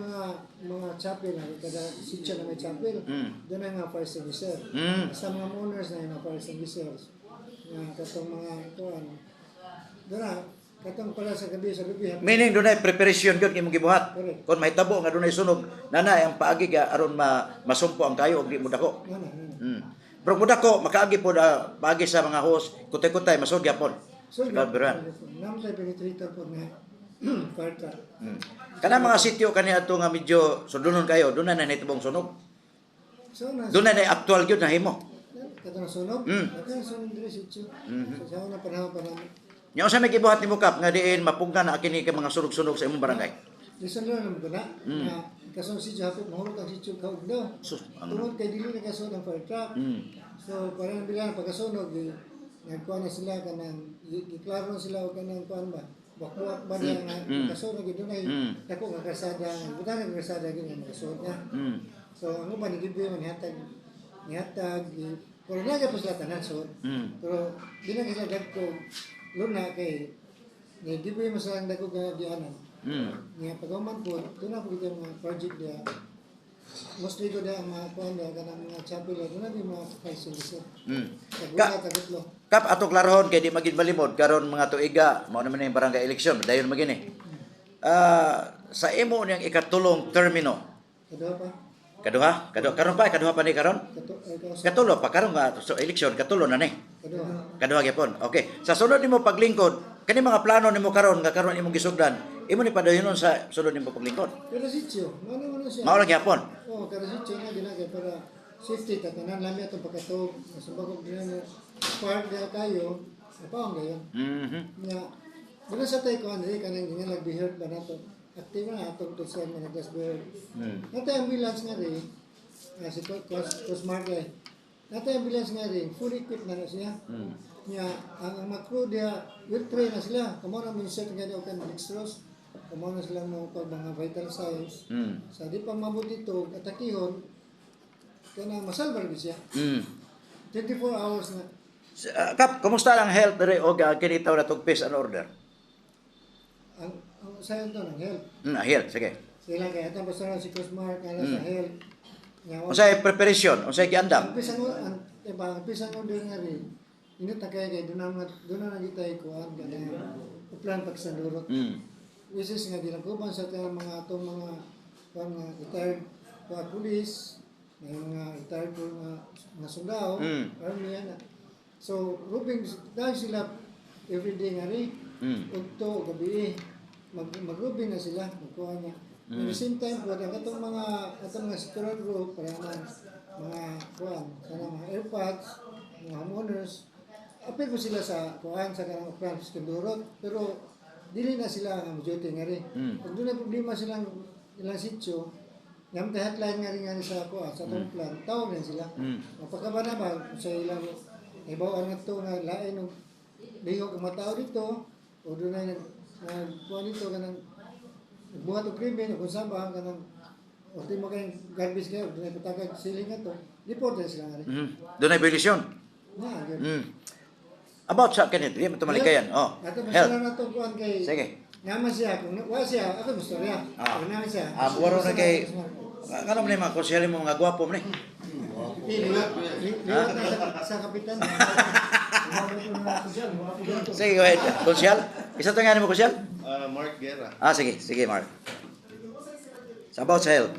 mga chapel na kada sitio na may chapel, doon na nga fire extinguisher. Sa mga owners na yung fire extinguishers. Nga katong mga kuan. Doon na katong para sa gabi Meaning doon ay preparation gyud imong gibuhat. Correct. Kung mahitabo nga doon ay sunog, nanay ang paagi ka aron masumpo ang kayo og di mo dako. Pero muda ko makaagi po paagi sa mga host, kutay-kutay masud gyapon. So, Kalberan. namatay penetrator po nga fire truck. Kana mga sitio kani ato nga medyo sudunon kayo, doon na nahitabong sunog. So, na Doon na actual gyud na himo. katong sunog. Katong sunog diri sitio. So, sa una panahon pa namin. Nya unsa may gibuhat nimo kap nga diin mapugna na kini kay mga sunog-sunog sa imong barangay? Listen lang naman ko na. Kasong si Japet, mahulog ang sitio kaog daw. Sus, Tungod kay dili na kasunod ang fire truck. So, parang bilang pagkasunog, nagkuhan na sila kanang, iklaro sila o kanang kuhan ba? Bakuak ba niya nga kasunog, ito na dako nga kasada, buta nga kasada gini nga kasunog niya. So, ang uban, nagibigay mo nihatag, pero naga po sila tanan, so, pero di na sila dagko, luna kay, nagibigay mo sila ang dako nga dianan. Nga pagaman po, doon na po kita mga project dia. Mostly ko dia mga kuhan dia, kanang mga chapel, doon na yung mga facilities. Kagulat, kagutlo. Kap ato klarohon kay di magin malimod karon mga tuiga mao naman yung barangay election dayon magini. Sa imo niyang ikatulong termino. Kaduha pa? Kaduha pa ni karon? Katulo pa karon nga so election katulo na ni. Kaduha gyapon. Okay. Sa sunod nimo paglingkod, kani mga plano nimo karon nga karon imong gisugdan, imo ni padayonon sa sunod nimo paglingkod. Pero sitio, ano siya? Mao lang gyapon. Oo, pero sitio na ginagay para safety, tatanan lang itong pagkatog, masubagog din na park na kayo, napawang gayon. Nga, doon sa tayo ko, hindi ka nang ganyan nag-beherd ba na ito? Active na itong tusan na nag-beherd. Nato ambulance nga rin, si Cosmark eh. Nato ambulance nga rin, fully equipped na siya. Nga, ang mga crew dia, with train na sila. Kamo na minsan nga daw kan dextrose. Kamo na sila mga vital signs. Sa di pa mabuti ito, atakihon, kaya masalbar ba siya. 24 hours na. Kap, kumusta ang health dere og kinitaw na tog peace and order? Ang sayon to ng health. Health, sige. Sila kaya ito basta na si Cosmark na sa health. Unsay preparation, unsay giandam? Ang pisang order nga rin. Init na kaya doon na nagitay ko ang plan pagsandurot. Which is nga dinaguban sa mga itong mga retired police, mga retired po mga sundao, army yan. So, rubing, dahil sila everyday nga rin, ugto, gabi, mag-rubing na sila, magkuha niya. At the same time po, ang itong mga sectoral group, para mga kuhan, sana mga airpods, mga homeowners, apel po sila sa kuhan, sa kanang plan sa Kandurot, pero dili na sila ang duty nga rin. Pag doon na problema silang ilang sityo, yung hotline nga rin sa kuhan, sa itong plan, tawag rin sila. Mapagkabana ba, sa ilang ibawaan nga ito na lain ng lihok ang mga tao dito, o doon na nagkuhan dito, kanang nagbuhat o krimen, o kung saan ba, kanang o di mo kayong garbage kayo, doon na patagag siling nga ito, report na sila nga rin. Doon ay violation. Nga, About sa kanit, di mo tumalikayan. Oh. Ato Health. basta na ito kuhan kay... Sige. Naman siya, kung wala siya, ako gusto rin. Kung naman siya. Waro na kay ano man mga konsyeli mo mga gwapo man Liwat na sa kapitan. Sige, go ahead. Konsyal? Isa to nga mo konsyal? Mark Guerra. Sige, Mark. Sa about sa health.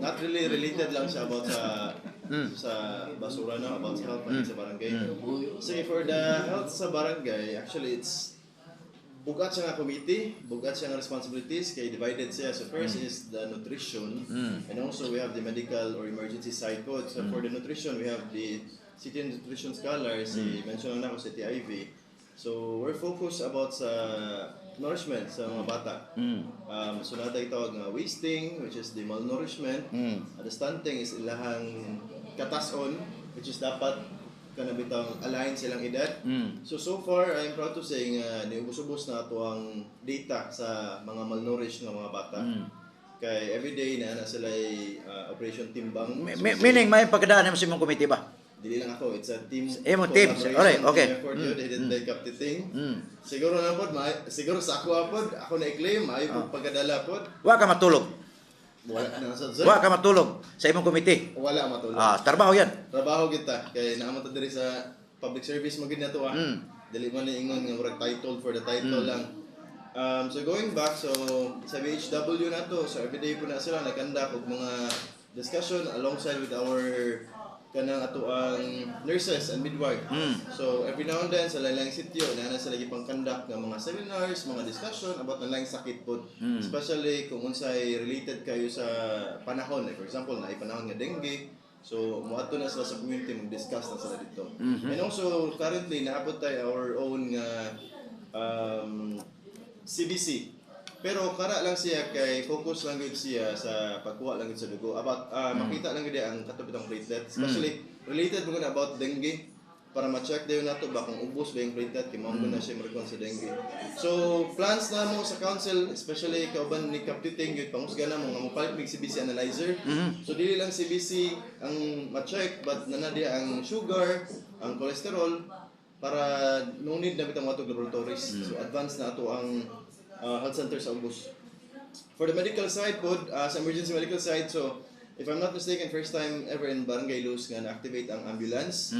Not really related lang siya about sa basura na, about sa health sa barangay. So for the health sa barangay, actually it's bugat siya nga committee, bugat siya nga responsibilities, kay divided siya. So first is the nutrition, and also we have the medical or emergency side code. So for the nutrition, we have the City Nutrition Scholar, si mention na ako si Ivy. So we're focused about sa nourishment sa mga bata. So natay tawag nga wasting, which is the malnourishment. At the stunting is ilahang katason, which is dapat kana bitang align silang edad. So far, I'm proud to say nga niubos-ubos na ato ang data sa mga malnourished nga mga bata. Kay everyday na sila operation timbang. Meaning may pagdaan mo sa imong committee ba? Dili lang ako, it's a team. Imong team. Alright, okay. Effort yun, headed by Captain Ting. Siguro na po, siguro sa ako na-claim, maayo po pagkadala po. Wa ka matulog. Wala na sa Wa ka matulog sa imong committee. Wala matulog. Trabaho yan. Trabaho kita kay naamot diri sa public service mo gid na to Dili man ni ingon nga murag title for the title lang. So going back, so sa BHW na to, so everyday po na sila nagkandak og mga discussion alongside with our kanang ato ang nurses and midwife. So every now and then sa lain-laing sitio na sila gipang conduct ng mga seminars, mga discussion about na laing sakit po. Especially kung unsay related kayo sa panahon, like for example na panahon nga dengue. So moadto na sila sa community mag-discuss na sila dito. And also currently naabot tayo our own CBC. Pero kara lang siya kay focus lang gud siya sa pagkuha lang gud sa dugo about makita lang gud ang katubitang platelet, especially related mo about dengue para ma-check dayon nato ba kung ubos ba yung platelet kay mao na siya mo sa dengue. So plans na mo sa council, especially kauban ni Captain gud pangusga na mo nga mopalit mig CBC analyzer. So dili lang CBC ang ma-check but nanadiya ang sugar, ang cholesterol para no need na bitang matog laboratories. So advance na ato ang health center sa Ubos. For the medical side po, sa emergency medical side, so if I'm not mistaken, first time ever in Barangay Luz nga na-activate ang ambulance.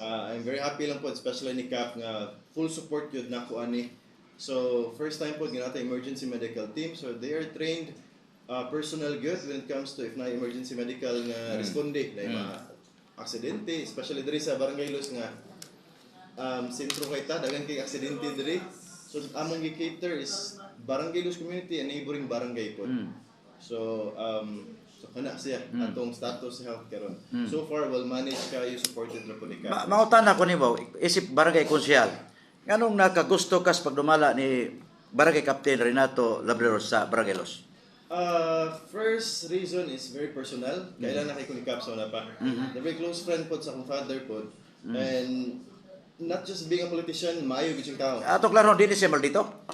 I'm very happy lang po, especially ni Cap nga full support yun na ko ani. So first time po ginata emergency medical team, so they are trained personnel good when it comes to if na emergency medical nga responde na mga aksidente, especially diri sa Barangay Luz nga sentro kay ta dagan kay aksidente diri. So among gi-cater is Barangay Luz community and neighboring barangay po. So kana siya atong status sa health karon. So far well managed kayo supported ra po ni Cap. Mautan ako nimo isip barangay konsyal. Nganong nakagusto kas pagdumala ni Barangay Captain Renato Labreros sa Barangay Luz? First reason is very personal. Kailan na kay ko ni Cap sa una pa. The very close friend po sa akong father po. And not just being a politician, maayo gid yung tao. Ato klaro dinhi siya maldito.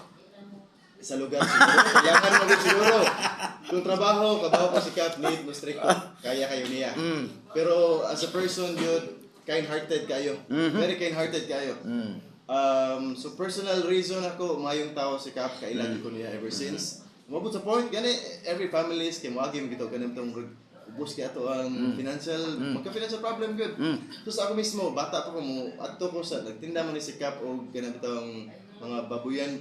Sa lugar siguro. Kailangan mo gid siguro. Kung trabaho pa si Cap, need mo strict kaya kayo niya. Pero as a person, yun, kind-hearted kayo. Very kind-hearted kayo. So personal reason ako, mayong tao si Cap, kailan ko niya ever since. Umabot sa point, gani, every families, kay muagim gito, ganitong ubos kaya ito ang financial, magka-financial problem good. So sa ako mismo, bata pa ko mo, ato ko sa, nagtinda mo ni si Cap o ganitong mga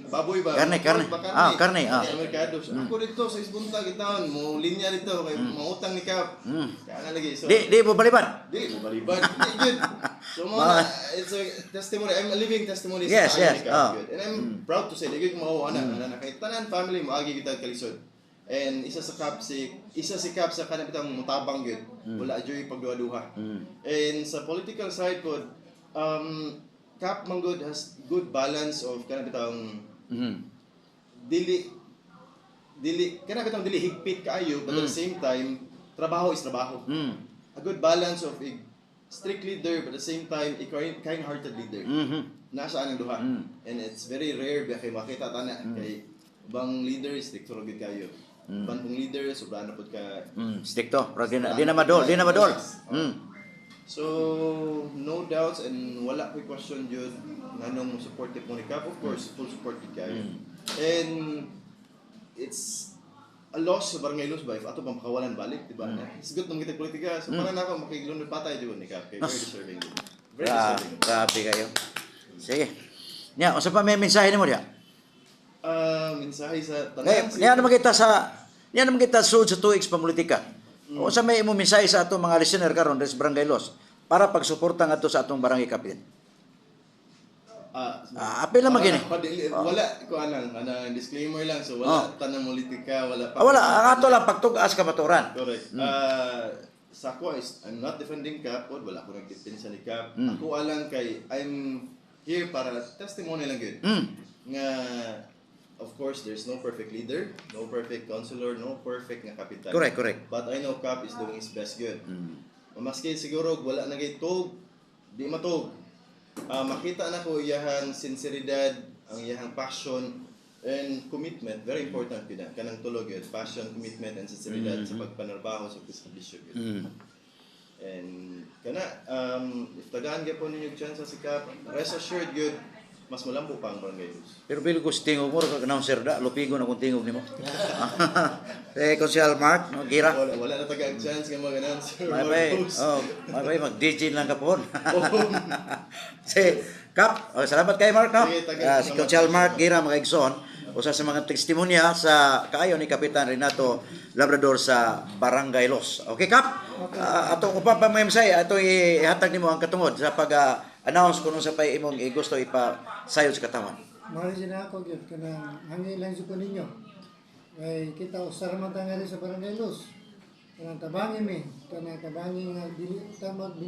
baboy ba? Karne. Karne. Sa merkado. Ako dito sa Isbunta, gitawon, mo linya dito, kay mautang ni Cap. Kaya nga lagi. So, Di mo baliban. Di mo baliban. Good. So it's a testimony, I'm a living testimony Yes, sa yes. ni Cap. Good. And I'm proud to say, di ko mauwa na kay tanan family mo agi kita kalisod. And isa si Cap sa kanang bitang mutabang gyud. Wala joy pagduha-duha. And sa political side po, Cap Manggod has good balance of kanang bitang dili higpit kaayo but at the same time trabaho is trabaho. A good balance of a strict leader but at the same time a kind-hearted leader. Nasa anang duha. And it's very rare ba kay makita tana kay bang leader is strict ra gid kayo. Ban pong leader sobra na pud ka Stricto. Di na madol. So, no doubts and wala ko'y question yun nganong supportive mo ni Cap. Of course, full support din kayo. And it's a loss sa Barangay Luz ba? If ato pang pakawalan balik, diba? It's good nung kita politika. So, parang ako makiglunod patay yun ni Cap. Very deserving yun. Very deserving. Grabe kayo. Sige. Nya, usa pa may mensahe nimo diya? Mensahe sa Kaya niya naman kita sud sa tuig pamolitika. O sa may imo mensahe sa atong mga listener karon sa Barangay Luz para pagsuporta ngadto sa atong Barangay Captain. apil lang magini. Wala ko anang disclaimer lang, so wala tanang politika, wala pa. Wala, ang ato lang pagtugas ka maturan. Correct. Sa ako is, I'm not defending Cap, wala ko nagdepensa ni Cap. Ako alang kay, I'm here para testimony lang yun. Nga, of course, there's no perfect leader, no perfect counselor, no perfect nga kapitan. Correct. But I know Cap is doing his best good. Maski siguro wala na kay tog, di matog. Makita na ko iyahang sinseridad, ang iyahang passion and commitment, very important yun. Kanang tulog yun, passion, commitment, and sinseridad sa pagpanarbaho sa establishment yun. And kana, if tagaan ka po ninyo chance sa sikap, rest assured yun, mas malambo pa ang barangay Luz. Pero bilo ko tingog mo, announcer da, lupigo na kung tingog ni mo. Konsyal Mark, no, Gira. Wala na tagaan chance nga mag-announcer. May mag-DJ lang ka po. Si Kap, salamat kay Mark, no? Si Konsyal Mark, Gira, mga igsoon. Usa sa mga testimonya sa kaayo ni Kapitan Renato Labrador sa Barangay Los. Okay, Kap? Ato ko pa may ato ihatag nimo ang katungod sa pag-announce kung sa pay imong gusto ipa-sayo sa katawan. Mari sila ako gyud kanang hangi lang sa ninyo. Kay kita usar man ta nga sa Barangay Los. Kanang tabangi mi, kanang tabangi nga dili ta mag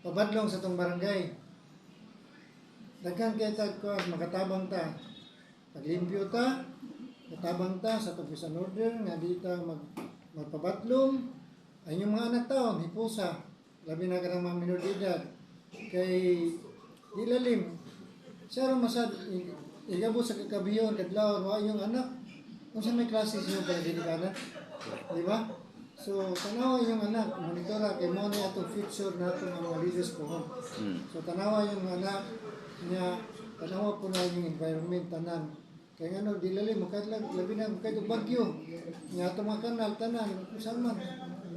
pabadlong sa tong barangay. Daghan kay tag ko makatabang ta. Paglimpyo ta, matabang ta sa tapusan order nga di ta magpabadlong. Ay yung mga anak taon, hipusa, labi na ka ng mga minor de edad. Kay dilalim, siya rin masad, igabot sa kakabiyon, kadlaon, wa yung anak. Kung saan may klase siya para dinikanan, di ba? So, tanawa yung anak, monitora, kay mo na itong future natin ang mga leaders po. So, tanawa yung anak niya, tanawa po na yung environment, tanan. Kaya nga no, dilalim, labi na, kahit bagyo. Nga itong mga kanal, tanan, kung saan man.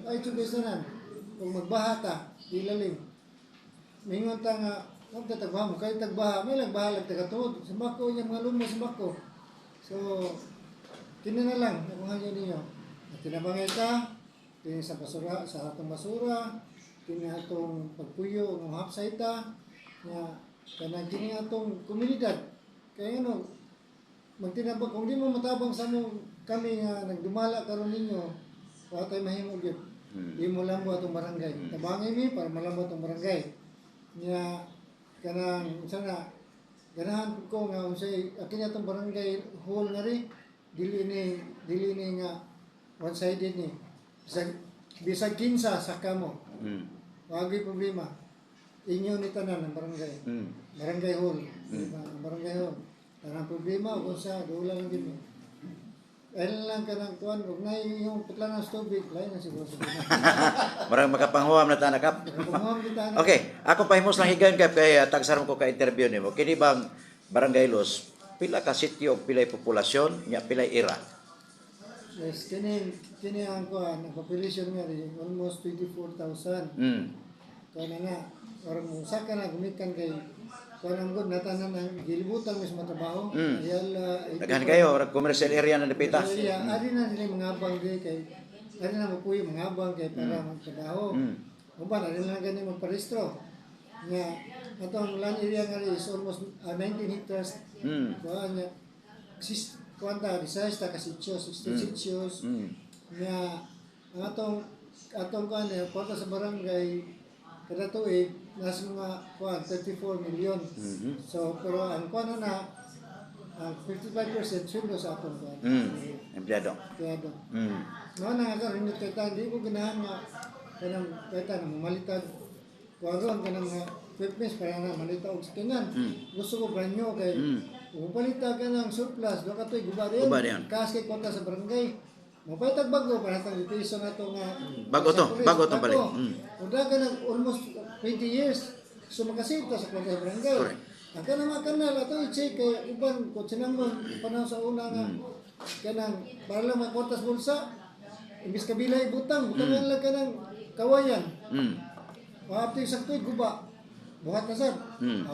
Ay, tubis tanan. Kung magbaha ta, dilalim. Mingon ta nga, huwag tatagbaha mo, kahit tagbaha, may nagbaha lang tagatod. Sambako niya, mga lumos, sambako. So, tinan na lang, kung hanggang ninyo. At tinabangay ta, tinan sa basura, sa hatong basura, tinan atong pagpuyo, ng hapsay ta, nga, kanang kini atong komunidad. Kaya ano, magtinabang, kung di mo matabang sa mo, kami nga nagdumala karon ninyo, patay mahimo gyud. Di mo lambo atong barangay. Tabangay mi para malambo atong barangay. Nga kanang sana ganahan ko nga unsay akin atong barangay hall nga ri dili ni nga one sided ni. Bisag kinsa sa kamo. Wagi problema. Inyo ni tanan ng barangay. Barangay hall. Barangay hall. Tanang problema kung sa dula lang din. Ayun lang ka ng kuhan, huwag na yung putla ng tubig, lain na siguro sa pinag. Marang makapanghuam na tanakap. Okay, ako pahimos lang higan kay tagsaram ko ka interview nimo. Kini bang Barangay Los, pila ka sitio, pilay populasyon, nya pilay era? Yes, kini ang kuhan, ang population nga rin, almost 24,000. Kaya na, orang usa ka na gumikan kay kuhan ang good, natanan ang gilibutan mis matrabaho. Daghan kayo, commercial area na napita. Ari na sila mga abang di kay, ari na mapuyo mga abang kay para magtrabaho. Uban, ari na ganyan magparehistro. Nga, atong land area nga rin is almost 19 hectares. Kuhan nga, kuhan ta, resize ta kasitsyos, 16 sitsyos. Nga, ang atong kuhan nga, porta sa barangay, kada tuig, nasa mga kuhan, 34 million. So, pero ang kuhan na, 55% sweldo sa atong kuhan. Empleyado. Empleyado. Noon nga ka, rinit kay ta, hindi ko ganahan nga, kanang kay ta, mamalitag, kuhan ron, kanang equipments, para na malita og sakingan. Gusto ko brand new kay, kung palita ka ng surplus, doon ka to'y guba rin. Kaas kay kwarta sa barangay. Mapaytag bago, para itong litigation na ito nga. Bago to balik. Kung ka ng almost 20 years, so makasita sa kwarta sa barangay. Ang ka naman kanal, ito i-check kay iban, kung sinamon, panahon sa una nga, kanang, para lang makwartas bulsa, imbis kabila ibutang, butang lang ka ng kawayan. Maapti sa tuwid, guba. Buhat na sad.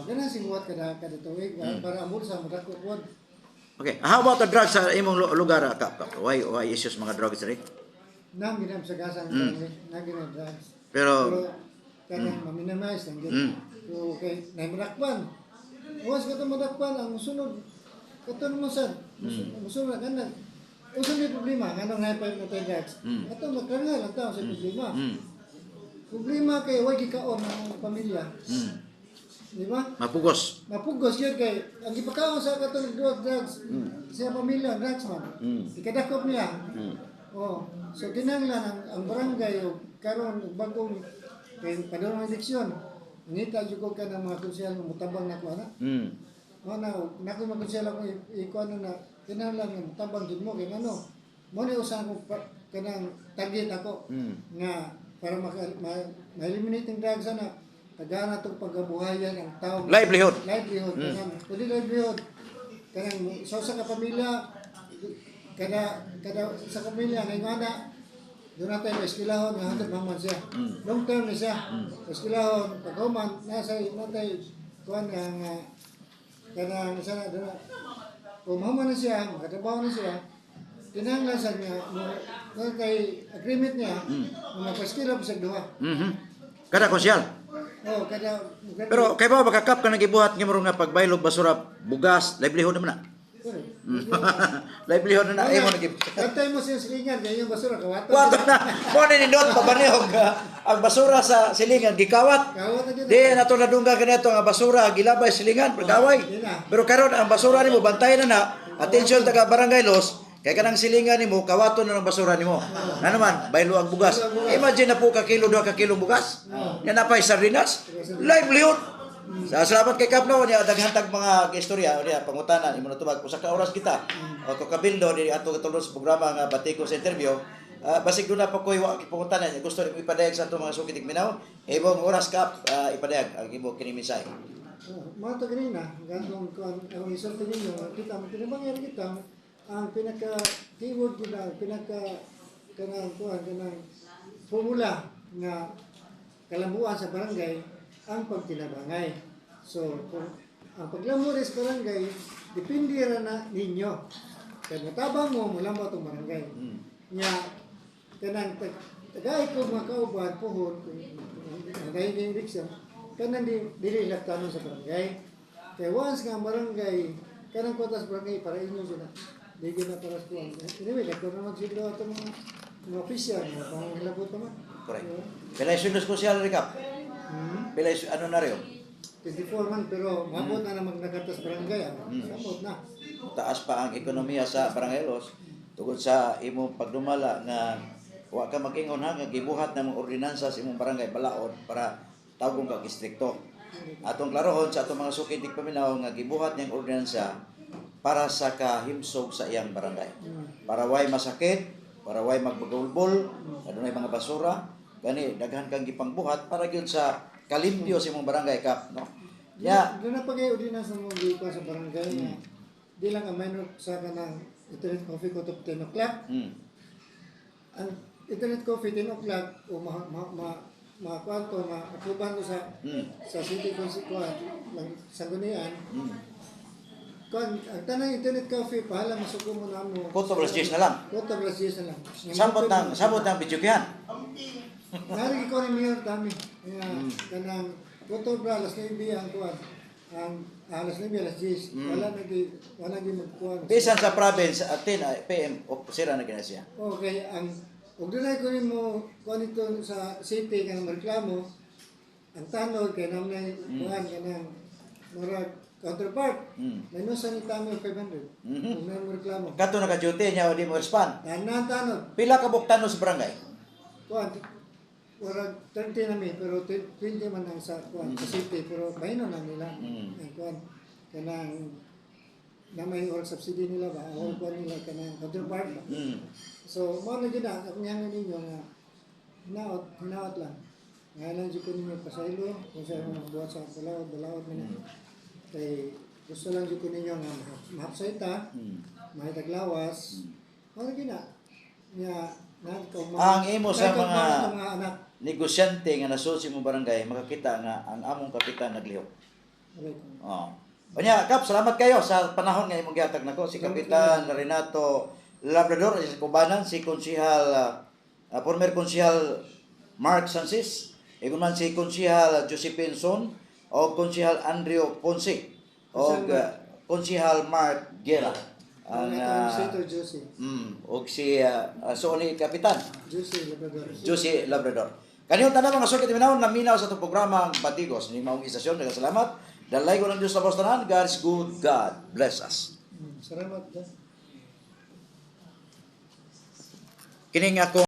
Ganun si buhat kada tuwig, para ang bulsa, magkakukwad. Okay, how about the drugs sa imong lugar, Kap? Why issues mga drugs rin? Nang ginam sa gasan nang ginam drugs. Pero kanang maminimize lang gid. So okay, naimurakban. Once ka madakpan ang musunod kato naman sad. Musunod kanan. Usa may problema nganong hyper na tayo drugs. Ato magkarangal ang tao sa problema. Problema kay way gikaon ang pamilya. Di ba? Mapugos. Mapugos yun kay ang ipakaon sa katong drugs sa pamilya drugs man. Ikadakop niya. Oh, so kinahanglan ang barangay o karon bagong kay padung eleksyon. Ngita jud ko ka ng mga konsyal mo mutabang na ko ana. Mana nako mga konsyal ako ikuan na kinahanglan nga mutabang jud mo kay ano. Mo ni usa ko kanang target ako nga para ma-eliminate ang drugs na tagana itong pagkabuhayan ang tao. Livelihood. Livelihood. Pwede livelihood. Kanang so sa kapamilya, kada sa kapamilya, ngayon na, doon natin eskilahon, nga hatod maman siya. Long term na siya. Eskilahon, paghuman, nasa natin, kuhan nga, kanang isa na, doon na, kung mahuman na siya, makatrabaho na siya, kinahanglan sa niya, doon kay agreement niya, magpaskila po sa duha. Kada konsyal. Oh, kada Pero kay ba makakap ka nagibuhat nga murong nga pagbaylog basura, bugas, livelihood naman na. Livelihood na ay mo nagib. Kantay mo siya silingan, kaya yung basura kawatan. Wato na. Mo ni nindot pabanihog ang basura sa silingan gikawat. Kawatan din. Di nato nadungga kanito nga basura gilabay silingan pagaway. Pero karon ang basura nimo bantayan na. Attention taga barangay Los. Kaya kanang silingan nimo kawaton na ng basura nimo. Na naman baylo ang bugas. Imagine na po ka kilo 2 ka kilo bugas. Yan napay sardinas. Livelihood. Sa salamat kay Kapno niya daghang tag mga istorya niya pangutanan imo natubag usa ka oras kita. O to kabildo di ato tulos programa nga batiko sa interview. Basig doon na pa ko'y pangutanan gusto rin ipadayag sa ato mga sukitig minaw. Ibong oras Kap ipadayag ang imo kini mensahe. Mga to ganina, gantong kuan ang isulti ninyo, kita mo tinabang kita ang pinaka keyword kita, pinaka kanang kuan kanang formula nga kalambuan sa barangay ang pagtinabangay. So, kung ang paglamor sa barangay, depende ra na ninyo. Kaya matabang mo, mula mo itong barangay. Nga, kanang tagay ko mga kauban, puhon, magayon yung diksyon, kanang dili laktanon sa barangay. Kaya once nga barangay, kanang kwartas barangay, para inyo sila. Dili na para sa kuwan. Anyway, laktanon naman sila ito mga official, mga pangilabot naman. Correct. Pila sundos ko siya Kap. Pila ano na rin? 24 man, pero mabot na naman nagatas barangay. Mabot na. Taas pa ang ekonomiya sa Barangay Los tungod sa imong pagdumala nga wa ka magingon ha nga gibuhat ng mga ordinansa sa imong barangay balaod para tawgon ka distrikto. Atong klarohon sa atong mga sukitig paminaw nga gibuhat niyang ordinansa para sa kahimsog sa iyang barangay. Para way masakit, para way magbagulbol, adunay mga basura, gani daghan kang gipangbuhat para gyud sa kalimpyo sa imong barangay Kap, no? Ya. Doon na pag-i-ordinas ng mga gipa sa barangay na di lang ang minor sa kanang internet coffee ko to 10 o'clock. Ang internet coffee 10 o'clock o ma-kwanto, ma-aproban ko sa city consequence ng Sanggunian. Kung ang tanang internet coffee, pahala masuko mo na mo. Koto +10 na lang. Koto +10 na lang. Sabot ng bidyugihan. Nari ko ni Mayor dami. Kanang koto bra alas 9 ang kuan. Ang alas 9 alas 10. Wala nagi magkuan. Bisan sa province at 10 PM o sira na gina siya. Okay, ang ug dunay ko nimo kuan ito sa city kanang reklamo. Ang tanod kay namay kuan kanang murag counterpart. Minusan ni tamo 500. Kung may reklamo. Kato naka-duty niya o di mo respond. Tanan tanod. Pila ka buktanon sa barangay? Kuan wala 30 na mi pero 20 man ang sa kuan sa city pero mahino na nila ang kuan kanang na may or subsidy nila ba o kuan nila kanang counterpart ba. So mo na gid ang yang ninyo nga hinaot lang ngayon jud ko ninyo pasaylo kung sa mga buhat sa balawod man kay gusto lang jud ko ninyo nga mahapsayta mahitaglawas mo na gid nga ang imo sa mga anak negosyante nga nasud sa imong barangay makakita nga ang among kapitan naglihok. Oh. Unya, Kap, salamat kayo sa panahon nga imong gihatag nako si Kapitan Renato Labrador sa Kubanan, si Konsihal former Konsihal Mark Sansis, iguman si Konsihal Josephine Son o Konsihal Andrew Ponce. o Konsihal Mark Guerra. Ang Ang Administrator Josie. og si so ni Kapitan Josie Labrador. Josie Labrador. Kaniyo tanan mga sulit minawon naminaw sa itong programa ang Batigos ni maong istasyon. Daghang salamat. Dalay ko ng Diyos sa tanan. God is good. God bless us. Salamat. Kining ako